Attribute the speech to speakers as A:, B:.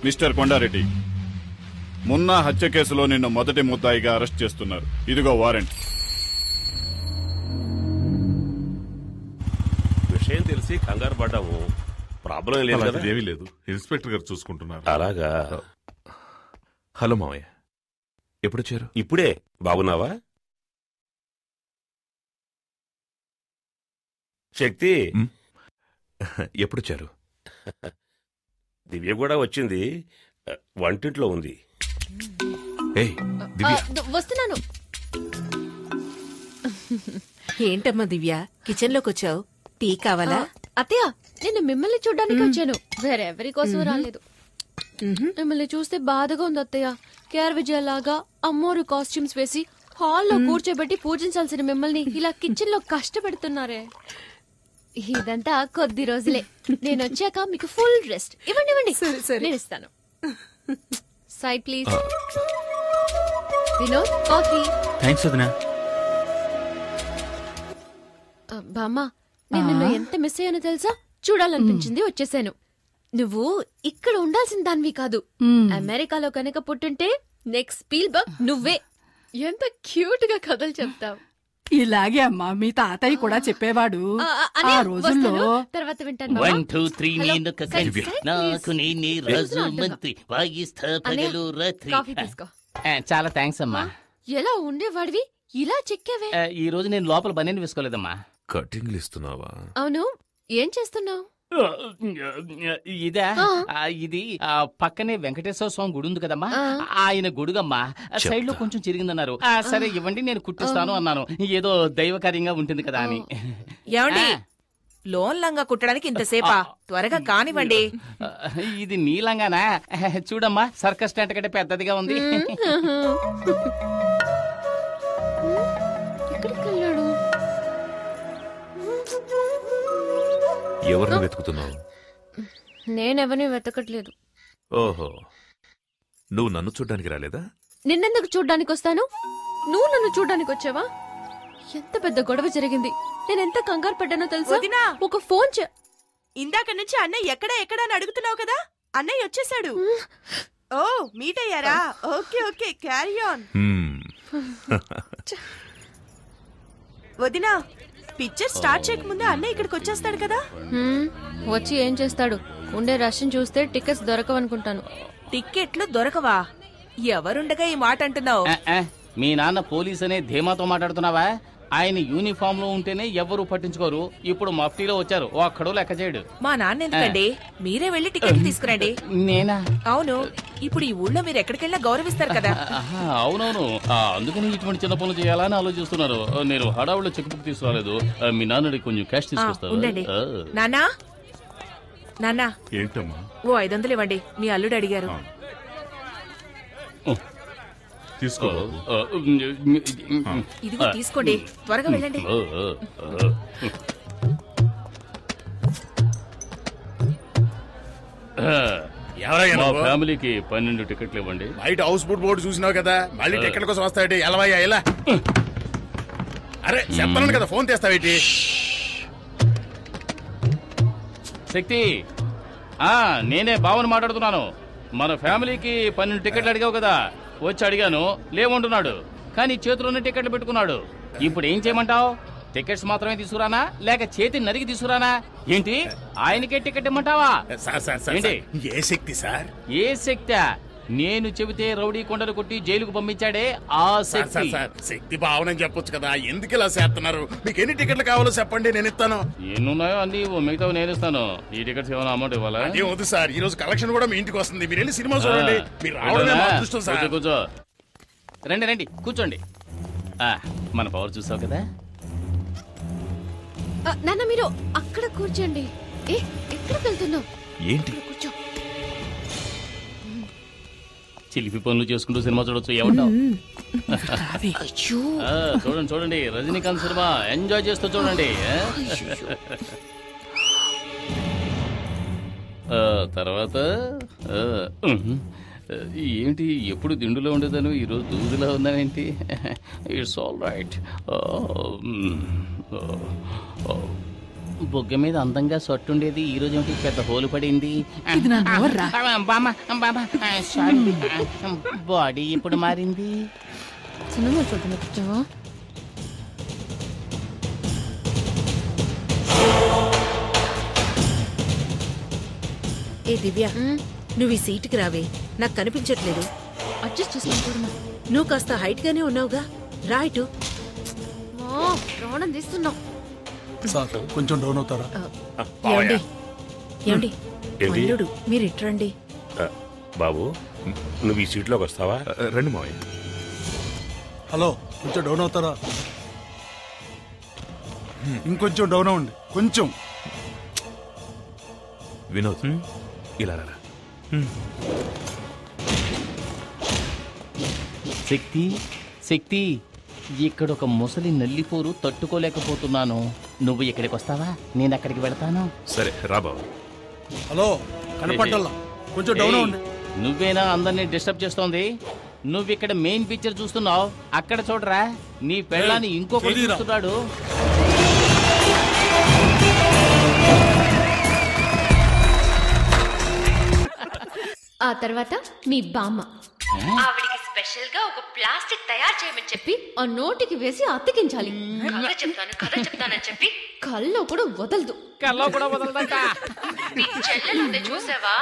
A: Mister Kondareddy, Munna హత్య కేసులో నిన్ను మొదటి ముద్దాయిగా అరెస్ట్ చేస్తున్నారు. ఇదిగో వారెంట్.
B: విషయం తెలిసి కంగారు పడ్డాము. ప్రాబ్లం లేదు కదా?
C: ఏమీ లేదు, ఇన్స్పెక్టర్ గారు చూసుకుంటున్నారు.
B: అలాగా.
D: హలో మావయ్య, ఎప్పుడొచ్చారు?
B: ఇప్పుడే. బాగున్నావా శక్తి?
D: ఎప్పుడొచ్చారు?
B: దివ్య కూడా వచ్చింది, వంటింట్లో ఉంది.
E: వస్తున్నాను.
F: ఏంటమ్మా దివ్య, కిచెన్ లోకి వచ్చావు? టీ కావాలా?
E: అత్తయ్య, నేను మిమ్మల్ని చూడ్డానికి వచ్చాను, వేరెవరి కోసం రాలేదు. మిమ్మల్ని చూస్తే బాధగా ఉంది అత్తయ్య. కేఆర్ విజయలాగా అమ్మోరు కాస్ట్యూమ్స్ వేసి హాల్లో కూర్చోబెట్టి పూజించాల్సిన మిమ్మల్ని ఇలా కిచెన్ లో కష్టపెడుతున్నారే. ఇదంతా కొద్ది రోజులే. నేను వచ్చాక మీకు ఫుల్ రెస్ట్. ఇవ్వండి, నేను ఇస్తాను. Side please. Vinod, coffee.
G: Thanks వదినా.
E: బామ్మ, నేను నిన్ను ఎంత మిస్ అయ్యానో తెలుసా? చూడాలనిపించింది, వచ్చేసాను. నువ్వు ఇక్కడ ఉండాల్సిన దానివి కాదు. అమెరికాలో కనుక పుట్టుంటే నెక్స్ట్ స్పీల్బర్గ్ నువ్వే. ఎంత క్యూట్ గా కథలు చెప్తావు.
H: ఇలాగే అమ్మా మీ తాతయ్య కూడా చెప్పేవాడు ఆ రోజుల్లో.
E: తర్వాత వింటాను.
G: 1 2 3 నేనొక కవి, నాకు నేనే రాజు మంత్రి, వాయిస్తా పగలు రాత్రి.
E: కాఫీ తీసుకో.
G: చాలా థ్యాంక్స్ అమ్మా.
E: ఎలా ఉండేవాడివి, ఇలా చెక్కావే.
G: ఈ రోజు నేను లోపల బనీని వేసుకోలేదమ్మా.
D: కటింగ్లు ఇస్తున్నావా?
E: అవును, ఏం చేస్తున్నావు?
G: ఇదా? ఇది పక్కనే వెంకటేశ్వర స్వామి గుడి ఉంది కదమ్మా, ఆయన గుడుగమ్మా. సైడ్ లో కొంచెం చిరిగిందన్నారు. సరే ఇవ్వండి, నేను కుట్టిస్తాను అన్నాను. ఏదో దైవకార్యంగా ఉంటుంది కదా అని.
F: ఏమండి, లోన్ లంగా కుట్టడానికి ఇంతసేపా? త్వరగా కానివ్వండి.
G: ఇది నీలంగానా? చూడమ్మా, సర్కస్ టెంట్ కంటే పెద్దదిగా ఉంది.
D: ఎవరిని వెతుకుతున్నావు?
E: నేనెవరిని వెతకట్లేదు.
D: ఓహో, నువ్వు నన్ను చూడ్డానికి రాలేదా?
E: నిన్నెందుకు చూడ్డానికి వస్తాను? నువ్వు నన్ను చూడ్డానికి వచ్చావా? ఎంత పెద్ద గొడవ జరిగింది. నేనెంత కంగారు పడ్డానో తెలుసా? ఒక ఫోన్
F: ఇందాక నుంచి అన్నయ్య ఎక్కడ అని అడుగుతున్నావు కదా, అన్నయ్య వచ్చేసాడు. ఓ, మీట్ అయ్యారా? Okay okay, carry on. వదినా, పిక్చర్ స్టార్ట్ చేయకముందే అన్నయ్య ఇక్కడికి వచ్చేస్తాడు కదా.
E: వచ్చి ఏం చేస్తాడు? ఉండే రష్ చూస్తే టికెట్స్ దొరకవనుకుంటాను.
F: టిక్కెట్లు దొరకవా? ఎవరుండగా ఈ మాట అంటున్నావు?
G: మీ నాన్న పోలీస్ అనే ధీమాతో మాట్లాడుతున్నావా? ఆయన యూనిఫామ్ లో ఉంటేనే ఎవరు పట్టించుకోరు. ఇప్పుడు మఫ్టీలో వచ్చారు, ఒక్కడో లెక్క చేయడు.
F: మా నాన్న ఎందుకండి, మీరే వెళ్లి టికెట్లు తీసుకురండి.
G: నేనా?
F: అవును, ఇప్పుడు ఈ ఊళ్ళో మీరు ఎక్కడికెళ్ళినా గౌరవిస్తారు కదా.
G: అవునవును, అందుకని ఇటువంటి చిన్న పనులు చేయాలని ఆలోచిస్తున్నారు. నేను హడావుల్లో చెక్ బుక్ తీసుకురాలేదు. మీ నాన్నడి కొంచెం క్యాష్ తీసుకొస్తాను.
F: నాన్నా, నాన్నా,
C: ఏంటమ్మా?
F: ఓ 500 ఇవ్వండి, మీ అల్లుడు అడిగారు.
C: తీసుకో.
F: ఇదిగో తీసుకోండి, త్వరగా వెళ్ళండి.
A: మా
G: ఫ్యామిలీకి 12 టికెట్లు ఇవ్వండి.
A: బయట హౌస్ బోట్ బోర్డు చూసినావు కదా, మళ్ళీ టికెట్ కోసం వస్తాయి. ఎలవయ్యా ఎలా? అరే చెప్పను కదా, ఫోన్ తెస్తావేటి?
G: శక్తి, నేనే బావని మాట్లాడుతున్నాను. మన ఫ్యామిలీకి 12 టికెట్లు అడిగావు కదా, వచ్చి అడిగాను, లేవంటున్నాడు. కానీ చేతిలోనే టికెట్లు పెట్టుకున్నాడు. ఇప్పుడు ఏం చేయమంటావు? టికెట్స్ మాత్రమే తీసుకురానా, లేక చేతి నరికి తీసుకురానా? ఏంటి, ఆయనకే టికెట్ ఇమ్మంటావా? ఏంటి?
A: ఏ శక్తి సార్?
G: ఏ శక్తి? నేను చెబితే రౌడీ కొండలు కొట్టి జైలుకు పంపించాడే ఆ శక్తి.
A: శక్తి భావనని చెప్పొచ్చు కదా, ఎందుకు ఇలా చేస్తున్నారు? మీకు ఎన్ని టికెట్లు కావాలో చెప్పండి, నేను ఇస్తాను.
G: ఎన్నున్నాయో అన్ని, మిగతా నేను ఇస్తాను. ఈ టికెట్స్ ఏమైనా అమౌంట్ ఇవ్వాలా?
A: ఏమవుతుంది సార్, ఈ రోజు కలెక్షన్ కూడా మీ ఇంటికి వస్తుంది. మీరు వెళ్ళి సినిమా చూడండి. మీరు రావడమే మా అదృష్టం సార్.
G: కూర్చో, రండి కూర్చోండి. మన పవర్ చూసావు కదా.
E: నాన్న, మీరు అక్కడ కూర్చోండి. ఎక్కడికి వెళ్తున్నావు?
D: ఏంటి?
E: కూర్చో.
G: చిలిపి పనులు చేసుకుంటూ సినిమా చూడొచ్చు, ఏమంటావు? చూడండి, రజనీకాంత్ సినిమా ఎంజాయ్ చేస్తూ చూడండి. తర్వాత ఏంటి, ఎప్పుడు దిండులో ఉండేదాను, ఈరోజు దూదులా ఉన్నావేంటి? It's all right. బొగ్గ మీద అందంగా సొట్టుండేది ఈ రోజు ఏమిటి పెద్ద హోలు పడింది.
H: ఇది నా నోర్రా.
G: సారీ. బాడీ ఇప్పుడు మారింది.
E: సినిమా చూడడానికి వచ్చావా?
I: ఏ దివ్య, నువ్వు ఈ సీటుకి రావే, నాకు కనిపించట్లేదు.
E: అడ్జస్ట్ చేసుకుని చూడమా.
I: నువ్వు కాస్త హైట్ గానే ఉన్నావుగా, రా ఇటు.
E: ప్రాణం తీస్తున్నావు.
A: సార్ కొంచెం డౌన్ అవుతారా?
I: ఏమండి ఏమండి
B: ఏంటి?
I: అల్లుడు, మీరు ఇట్రండి.
B: బాబు నువ్వు ఈ సీట్లోకి వస్తావా?
D: రండి మావయ్య.
A: హలో, కొంచెం డౌన్ అవుతారా? ఇంకొంచెం డౌన్ అవ్వండి, కొంచెం.
D: వినోద్ ఇలా రా.
G: శక్తి శక్తి, ఇక్కడ ఒక ముసలి నల్లిపోరు తట్టుకోలేకపోతున్నాను. నువ్వు ఇక్కడికి వస్తావా? నేను అక్కడికి వెళతాను.
D: సరే రా బాబు.
A: హలో, కనపడ్డల్లా, కొంచెం డౌన్ అవ్వండి.
G: నువ్వేనా అందరినీ డిస్టర్బ్ చేస్తోంది? నువ్వు ఇక్కడ మెయిన్ పిక్చర్ చూస్తున్నావు, అక్కడ చూడరా, నీ పెళ్ళాన్ని ఇంకొకటి చూస్తున్నాడు.
E: ఆ తర్వాత మీ బామ్మ ఆవిడికి స్పెషల్ గా ఒక ప్లాస్టిక్ తయారు చేయమని చెప్పి ఆ నోటికి వేసి అతికించాలి. కథ చెప్తానని చెప్పి కల్లో కూడా వదలదు.
G: కల్లో కూడా వదలదంట.
E: మీ చెల్లెలు చూసావా?